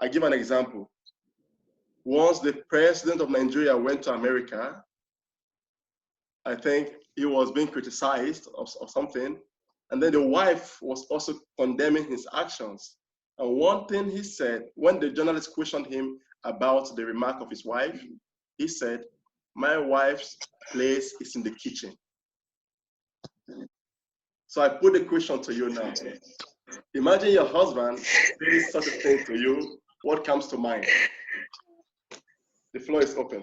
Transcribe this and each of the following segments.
I give an example. Once the president of Nigeria went to America, I think he was being criticized of something, and then the wife was also condemning his actions. And one thing he said, when the journalist questioned him about the remark of his wife, he said, "My wife's place is in the kitchen." So I put the question to you now. Imagine your husband saying such a thing to you. What comes to mind? The floor is open.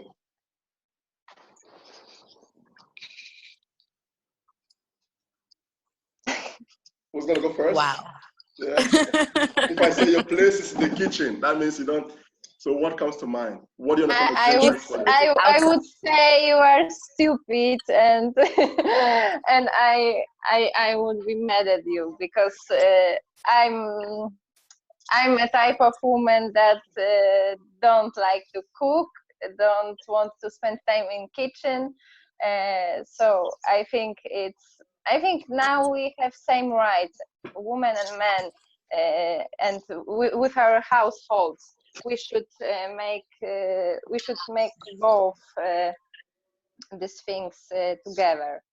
Who's gonna go first? Wow. Yeah. If I say your place is in the kitchen, that means you don't. So what comes to mind? What do you want to I would say you are stupid, and and I would be mad at you, because I'm a type of woman that don't like to cook, don't want to spend time in kitchen. So I think now we have same rights, women and men, and with our households, we should make both these things together.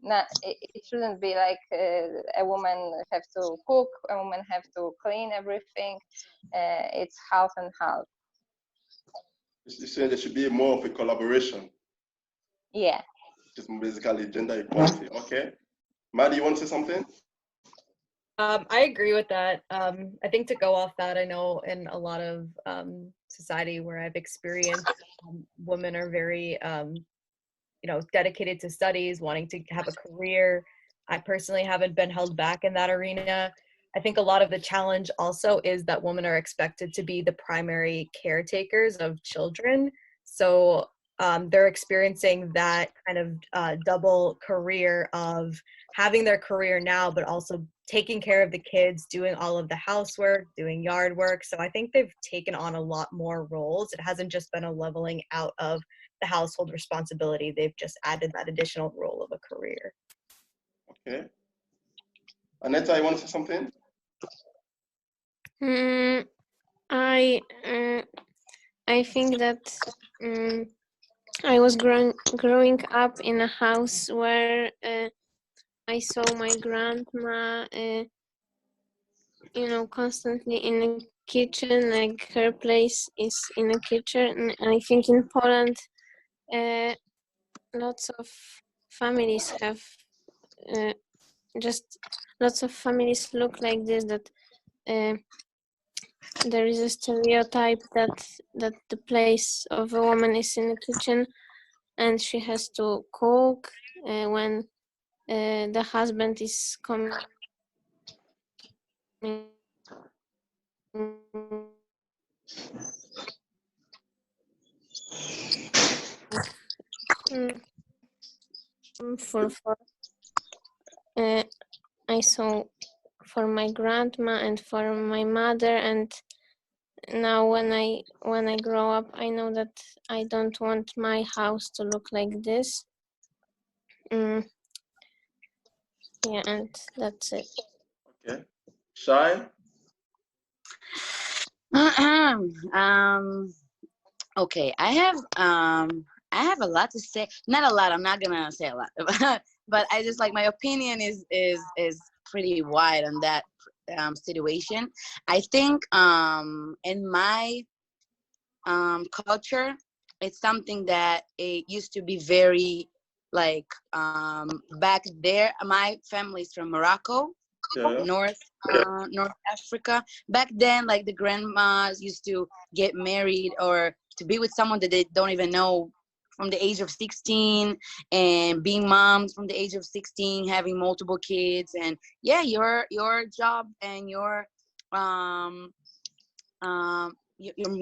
Now, it shouldn't be like a woman have to cook, a woman have to clean everything. It's half and half. You say there should be more of a collaboration. Yeah. Just basically gender equality. Okay. Maddie, you want to say something? I agree with that. I think to go off that, I know in a lot of society where I've experienced, women are very, dedicated to studies, wanting to have a career. I personally haven't been held back in that arena. I think a lot of the challenge also is that women are expected to be the primary caretakers of children. So they're experiencing that kind of double career of having their career now, but also taking care of the kids, doing all of the housework, doing yard work. So I think they've taken on a lot more roles. It hasn't just been a leveling out of the household responsibility. They've just added that additional role of a career. Okay. Aneta, you want to say something? I think that I was growing up in a house where I saw my grandma, constantly in the kitchen. Like, her place is in the kitchen. And I think in Poland, lots of families have lots of families look like this, that there is a stereotype that the place of a woman is in the kitchen, and she has to cook when the husband is coming I saw for my grandma and for my mother, and now when I grow up, I know that I don't want my house to look like this. Yeah, and that's it. Okay. Shy? Okay, I have a lot to say. Not a lot. I'm not gonna say a lot, but I just, like, my opinion is pretty wide on that situation. I think in my culture, it's something that it used to be very, like, back there. My family's from Morocco. Yeah. North Africa. Back then, like, the grandmas used to get married or to be with someone that they don't even know from the age of 16, and being moms from the age of 16, having multiple kids. And yeah, your job and your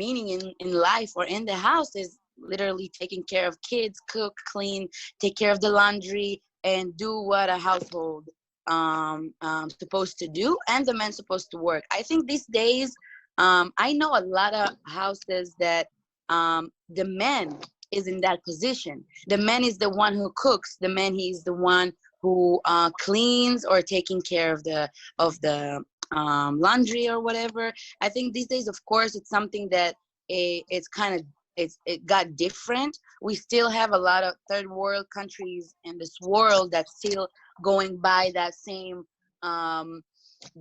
meaning in life or in the house is literally taking care of kids, cook, clean, take care of the laundry, and do what a household supposed to do, and the man's supposed to work. I think these days, I know a lot of houses that the man is in that position. The man is the one who cooks. The man, he's the one who cleans or taking care of the laundry or whatever. I think these days, of course, it's something that it's kind of it got different. We still have a lot of third world countries in this world that's still going by that same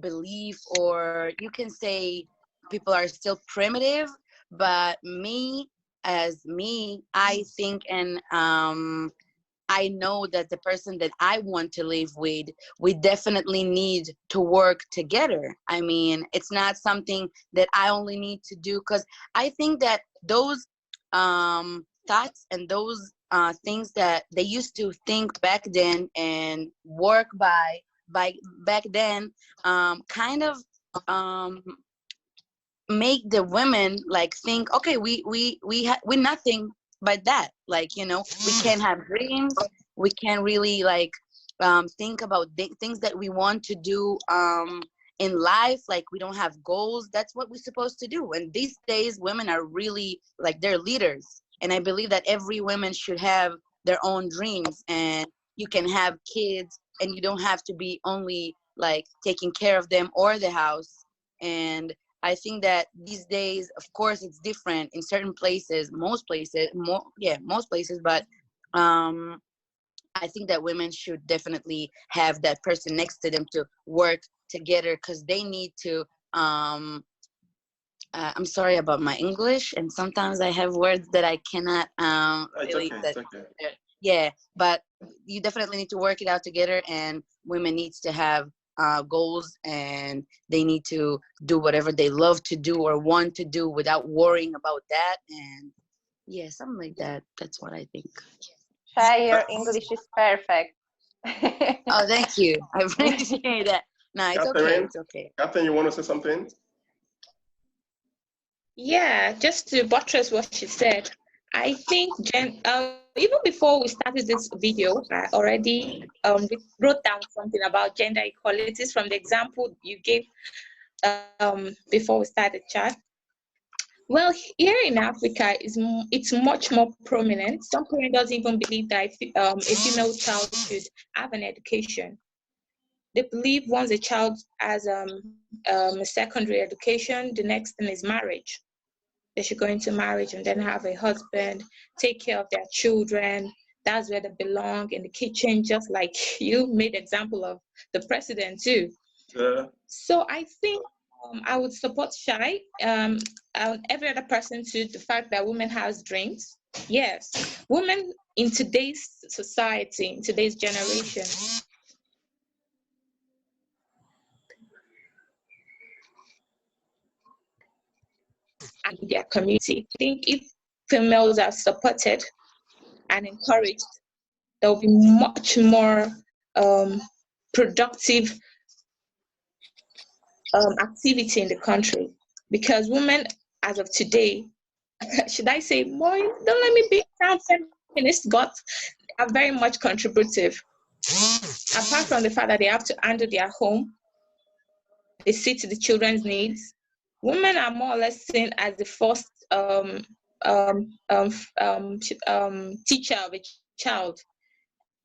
belief, or you can say people are still primitive. But me, as me, I think, and I know that the person that I want to live with, we definitely need to work together. I mean, it's not something that I only need to do, because I think that those thoughts and those things that they used to think back then and work by back then, kind of um, make the women like think, okay, we're nothing but that, like, you know, we can't have dreams, we can't really like think about things that we want to do in life, like we don't have goals. That's what we're supposed to do. And these days women are really like, they're leaders, and I believe that every woman should have their own dreams, and you can have kids and you don't have to be only like taking care of them or the house. And I think that these days, of course, it's different in certain places, most places, most places. But I think that women should definitely have that person next to them to work together, because they need to. I'm sorry about my English, and sometimes I have words that I cannot It's really. okay. It's okay. Yeah, but you definitely need to work it out together, and women needs to have goals, and they need to do whatever they love to do or want to do without worrying about that. And yeah, something like that. That's what I think. Shai, your English is perfect. Oh, thank you. I appreciate that. No, it's okay. Catherine? It's okay. Catherine, you want to say something? Yeah, just to buttress what she said, I think even before we started this video, I already wrote down something about gender equalities from the example you gave before we started chat. Well, here in Africa, it's much more prominent. Some parents don't even believe that a female child should have an education. They believe once a child has a secondary education, the next thing is marriage. They should go into marriage and then have a husband, take care of their children. That's where they belong, in the kitchen, just like you made example of the president too. Yeah. So I think I would support Shai and every other person to the fact that women has dreams. Yes, women in today's society, in today's generation, and their community. I think if females are supported and encouraged, there will be much more productive activity in the country. Because women, as of today, should I say more? Don't let me be down feminist, but are very much contributive. Apart from the fact that they have to handle their home, they see to the children's needs. Women are more or less seen as the first teacher of a child.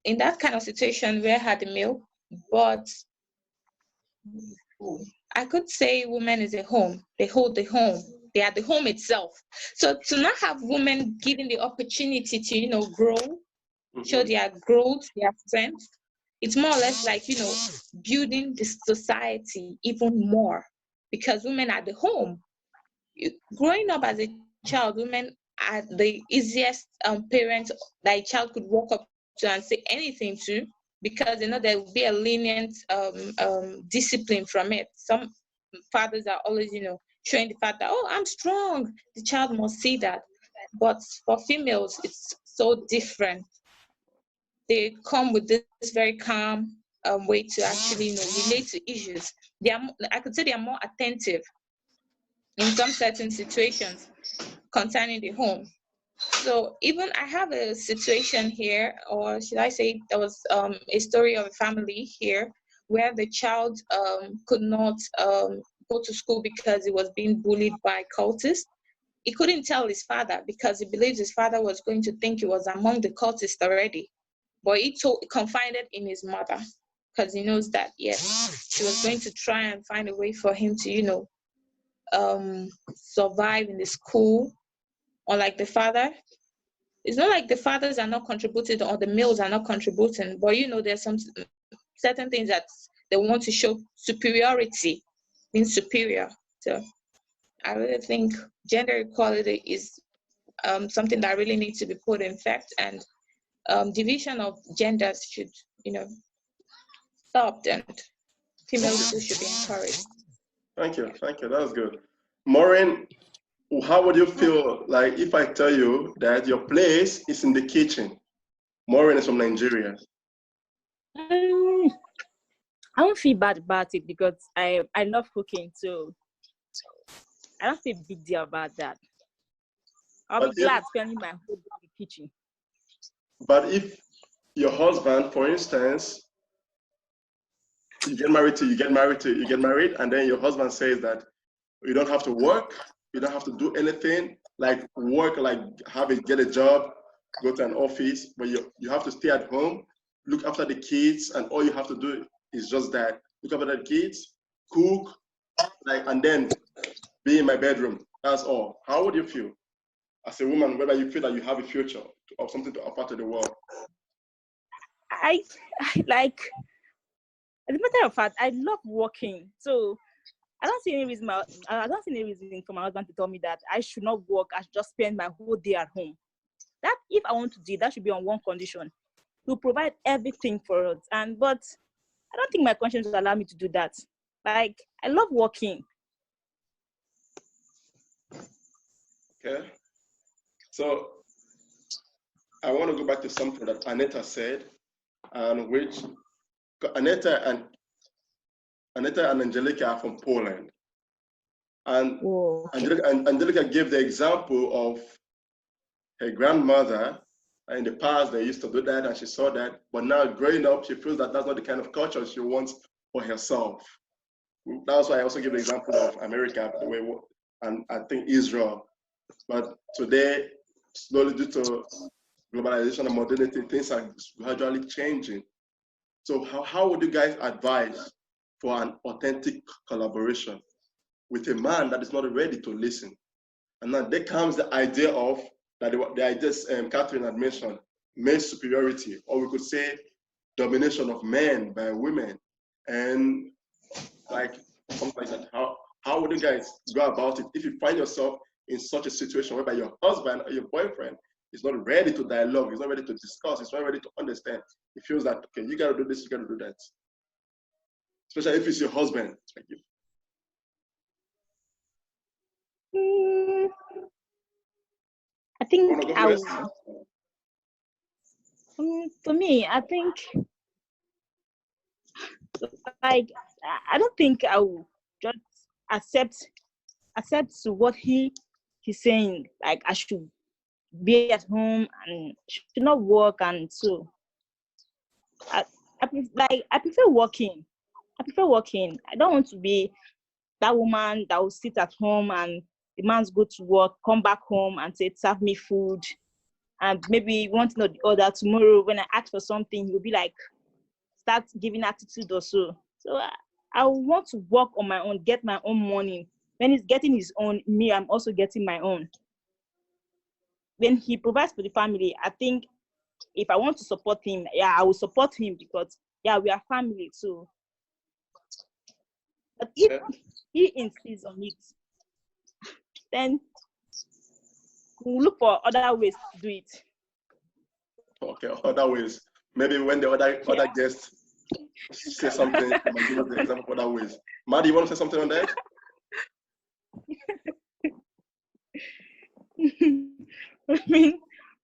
In that kind of situation, where had the meal, but I could say women is a home. They hold the home. They are the home itself. So to not have women given the opportunity to, you know, grow, show their growth, their strength, it's more or less like, you know, building the society even more, because women are the home. Growing up as a child, women are the easiest parents that a child could walk up to and say anything to, because you know there will be a lenient discipline from it. Some fathers are always, you know, showing the fact that, oh, I'm strong. The child must see that. But for females, it's so different. They come with this very calm way to actually, you know, relate to issues. They are, I could say, they are more attentive in some certain situations concerning the home. So even I have a situation here, or should I say there was a story of a family here where the child could not go to school because he was being bullied by cultists. He couldn't tell his father because he believes his father was going to think he was among the cultists already. But he confided in his mother. because he knows that, yes, she was going to try and find a way for him to, survive in the school. Unlike the father, it's not like the fathers are not contributing or the males are not contributing, but there's some certain things that they want to show superiority, being superior. So I really think gender equality is something that really needs to be put in effect, and division of genders should, stopped, and females too should be encouraged. Thank you. That was good. Maureen, how would you feel like if I tell you that your place is in the kitchen? Maureen is from Nigeria. I don't feel bad about it because I love cooking, so I don't feel a big deal about that. I'll be glad spending my whole day in the kitchen. But if your husband, for instance, you get married, and then your husband says that you don't have to work, you don't have to do anything, like work, like get a job, go to an office, but you have to stay at home, look after the kids, and all you have to do is just that, look after the kids, cook, and then be in my bedroom. That's all. How would you feel as a woman, whether you feel that you have a future or something to offer to the world? I like, as a matter of fact, I love working. So I don't see any reason for my husband to tell me that I should not work. I should just spend my whole day at home. That if I want to do that should be on one condition: to provide everything for us. But I don't think my conscience will allow me to do that. Like, I love working. Okay. So I want to go back to something that Aneta said, and which Aneta and Angelica are from Poland. And Angelica gave the example of her grandmother. In the past, they used to do that, and she saw that. But now, growing up, she feels that that's not the kind of culture she wants for herself. That's why I also give the example of America, and I think Israel. But today, slowly due to globalization and modernity, things are gradually changing. So how would you guys advise for an authentic collaboration with a man that is not ready to listen? And then there comes the idea of that the ideas Catherine had mentioned, male superiority, or we could say domination of men by women, and like something like that. How would you guys go about it if you find yourself in such a situation whereby your husband or your boyfriend is not ready to dialogue, he's not ready to discuss, he's not ready to understand? He feels that, okay, you gotta do this, you gotta do that. Especially if it's your husband. Like you. I think for me, I think, like, I don't think I will just accept what he's saying. Like, I should be at home and should not work, and so I prefer working. I don't want to be that woman that will sit at home and the man's go to work, come back home and say, serve me food. And maybe one thing or the other, tomorrow when I ask for something, he'll be like, start giving attitude or so. So I want to work on my own, get my own money. When he's getting his own, me, I'm also getting my own. When he provides for the family, I think if I want to support him, I will support him because, we are family too. But if he insists on it, then we'll look for other ways to do it. Okay, other ways. Maybe when the other guests say something, you might give us the example of other ways. Maddie, you want to say something on that?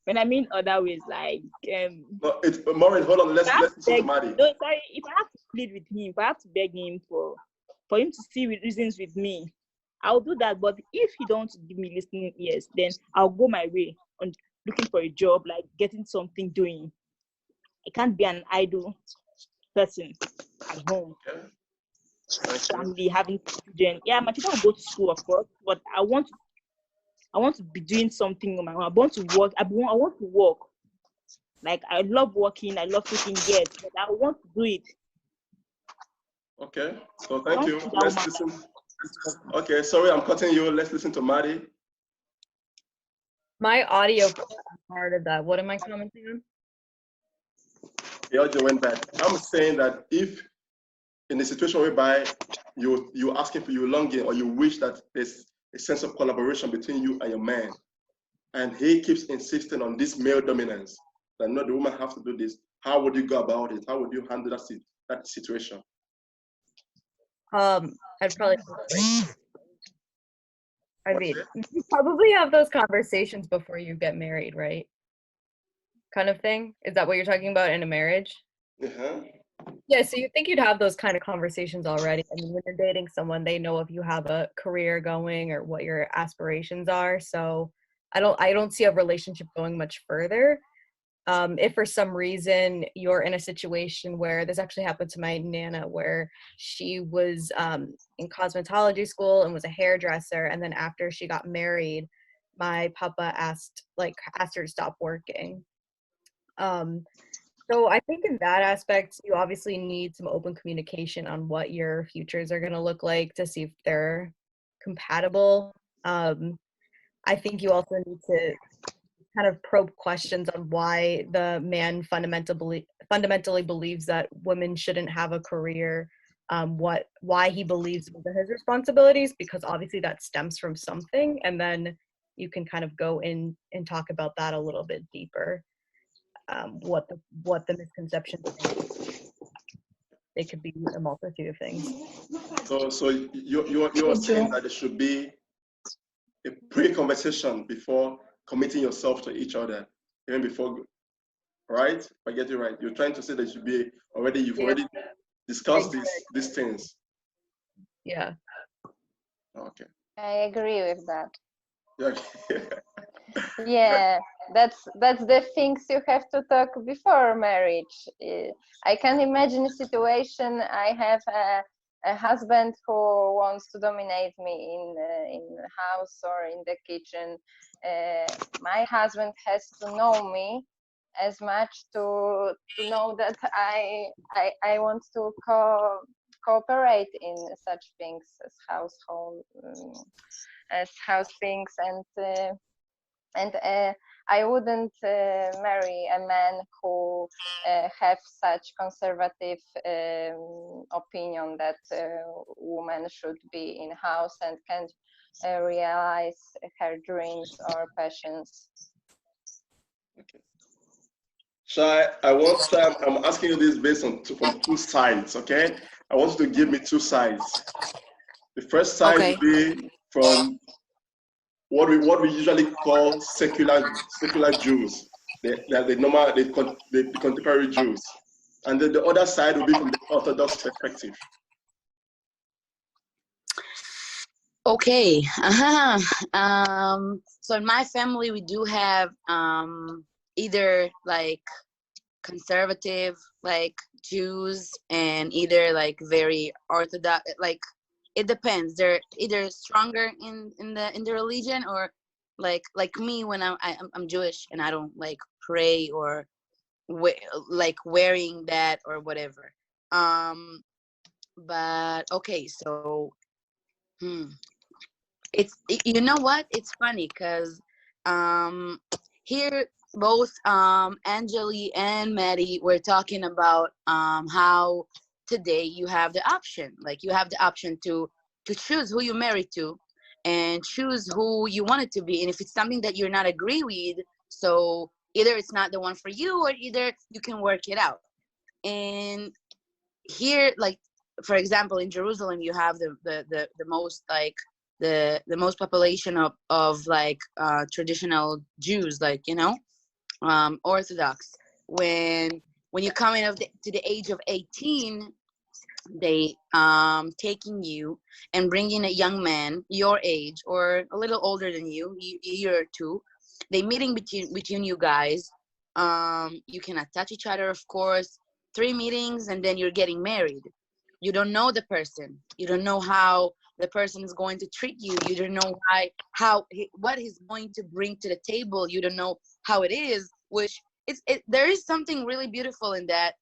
When I mean other ways, like no, it's Maureen, hold on, let's listen to Maddie. No, sorry, if I have to plead with him, if I have to beg him for him to see reasons with me, I'll do that. But if he don't give me listening ears, then I'll go my way on looking for a job, like getting something doing. I can't be an idle person at home. Family, having children. Yeah, my children will go to school, of course, but I want to be doing something on my own. I want to work. I want to work. Like, I love working. I love cooking, yes, but I want to do it Okay, so I thank don't you. think that Let's woman listen. Okay, sorry, I'm cutting you. Let's listen to Maddie. My audio part of that. What am I commenting on? The audio went back. I'm saying that if in a situation whereby you're asking for your longing or you wish that there's a sense of collaboration between you and your man, and he keeps insisting on this male dominance, that no, the woman has to do this, how would you go about it? How would you handle that situation? I'd probably I What's mean, it? you probably have those conversations before you get married, right? Kind of thing. Is that what you're talking about in a marriage? Uh-huh. Yeah, so you think you'd have those kind of conversations already. I mean, when you're dating someone, they know if you have a career going or what your aspirations are. So I don't see a relationship going much further. If for some reason you're in a situation where this actually happened to my nana, where she was in cosmetology school and was a hairdresser, and then after she got married, my papa asked her to stop working. So I think in that aspect, you obviously need some open communication on what your futures are going to look like to see if they're compatible. I think you also need to kind of probe questions on why the man fundamentally believes that women shouldn't have a career, why he believes those are his responsibilities, because obviously that stems from something, and then you can kind of go in and talk about that a little bit deeper. What the misconceptions are. They could be a multitude of things. So you're saying that there should be a pre-conversation before committing yourself to each other, even before, right? If I get you right, you're trying to say that you've already discussed these things. Yeah. Okay. I agree with that. Yeah. Yeah, that's the things you have to talk before marriage. I can imagine a situation. I have a husband who wants to dominate me in the house or in the kitchen. My husband has to know me as much to know that I want to cooperate in such things as household as house things, and I wouldn't marry a man who have such conservative opinion that woman should be in house and can't realize her dreams or passions. Okay. Shai, I'm asking you this based on from two sides, okay? I want you to give me two sides. The first side Okay. will be from what we usually call secular Jews, the contemporary Jews, and then the other side will be from the Orthodox perspective. Okay. So in my family, we do have either like conservative like Jews and either like very Orthodox. Like it depends. They're either stronger in the religion, or like me when I'm Jewish and I don't like pray or like wearing that or whatever. But okay, so you know what? It's funny because here both Angeli and Maddie were talking about how today you have the option, like you have the option to choose who you marry to and choose who you want it to be, and if it's something that you're not agree with, so either it's not the one for you or either you can work it out. And here, like for example in Jerusalem, you have the most like the most population of like traditional Jews, like Orthodox. When you come in to the age of 18, they taking you and bringing a young man your age or a little older than you, a year or two. They meeting between you guys. You cannot touch each other, of course. 3 meetings and then you're getting married. You don't know the person. You don't know how the person is going to treat you. You don't know what he's going to bring to the table. You don't know how it is, which there is something really beautiful in that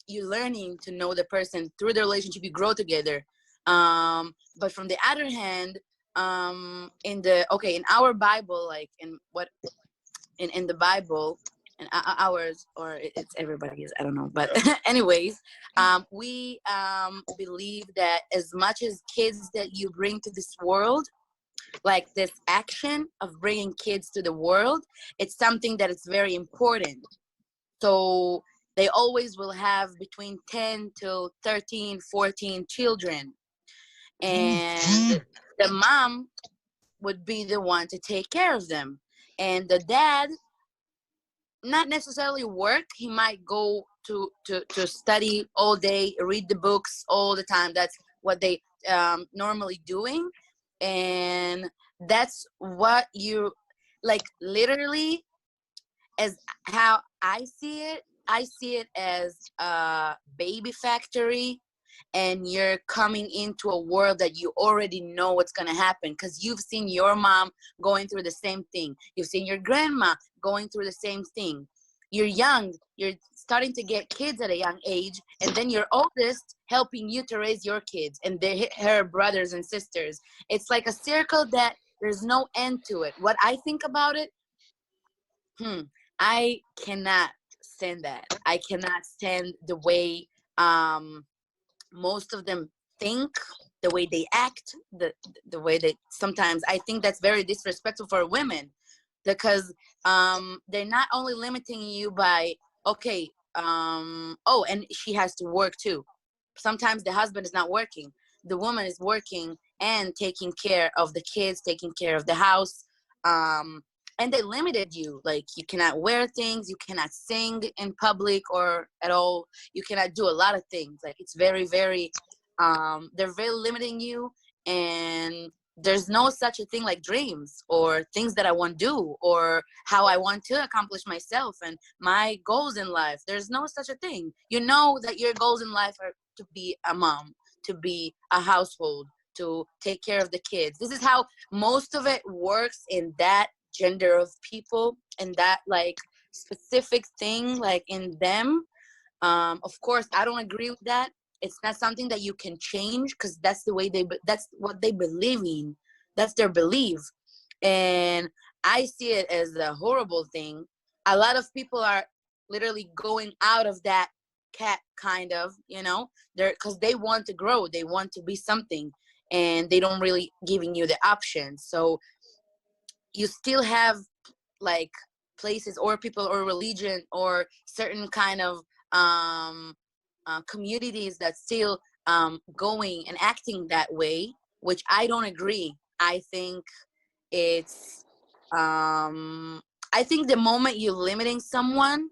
you're learning to know the person through the relationship, you grow together. But from the other hand, in our Bible, like in the Bible, and ours, or it's everybody's, I don't know, but anyways, we believe that as much as kids that you bring to this world, like this action of bringing kids to the world, it's something that is very important. So they always will have between 10 to 13, 14 children. And the mom would be the one to take care of them. And the dad, not necessarily work, he might go to study all day, read the books all the time. That's what they normally doing. And that's what you, like, literally, as how I see it as a baby factory, and you're coming into a world that you already know what's going to happen because you've seen your mom going through the same thing. You've seen your grandma going through the same thing. You're young, you're starting to get kids at a young age, and then your oldest helping you to raise your kids and her brothers and sisters. It's like a circle that there's no end to it. What I think about it, I cannot stand that. I cannot stand the way most of them think, the way they act, the way they sometimes, I think that's very disrespectful for women, because they're not only limiting you by, okay, and she has to work too. Sometimes the husband is not working, the woman is working and taking care of the kids, taking care of the house, and they limited you. Like, you cannot wear things, you cannot sing in public or at all, you cannot do a lot of things. Like, it's very, very they're very limiting you, and there's no such a thing like dreams or things that I want to do or how I want to accomplish myself and my goals in life. There's no such a thing. You know that your goals in life are to be a mom, to be a household, to take care of the kids. This is how most of it works in that gender of people, and that like specific thing, like in them. Of course, I don't agree with that. It's not something that you can change, because that's the way that's what they believe in. That's their belief. And I see it as a horrible thing. A lot of people are literally going out of that cat, kind of, because they want to grow, they want to be something, and they don't really giving you the option. So you still have like places or people or religion or certain kind of communities that still going and acting that way, which I don't agree. I think it's I think the moment you're limiting someone,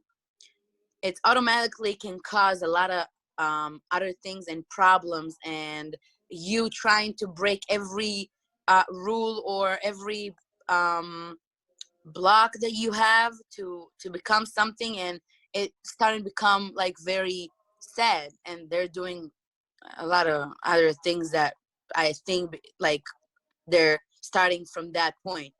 it automatically can cause a lot of other things and problems, and you trying to break every rule or every block that you have to become something, and it's starting to become like very sad, and they're doing a lot of other things that I think like they're starting from that point,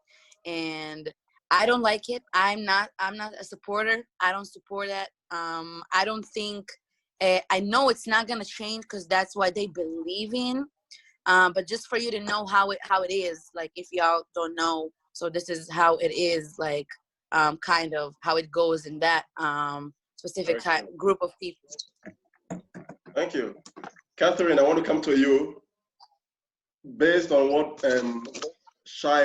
and I don't like it. I'm not a supporter. I don't support that. I don't think I know it's not gonna change because that's what they believe in, but just for you to know how it is, like if y'all don't know, so this is how it is, like kind of how it goes in that specific group of people. Thank you. Catherine, I want to come to you. Based on what Shai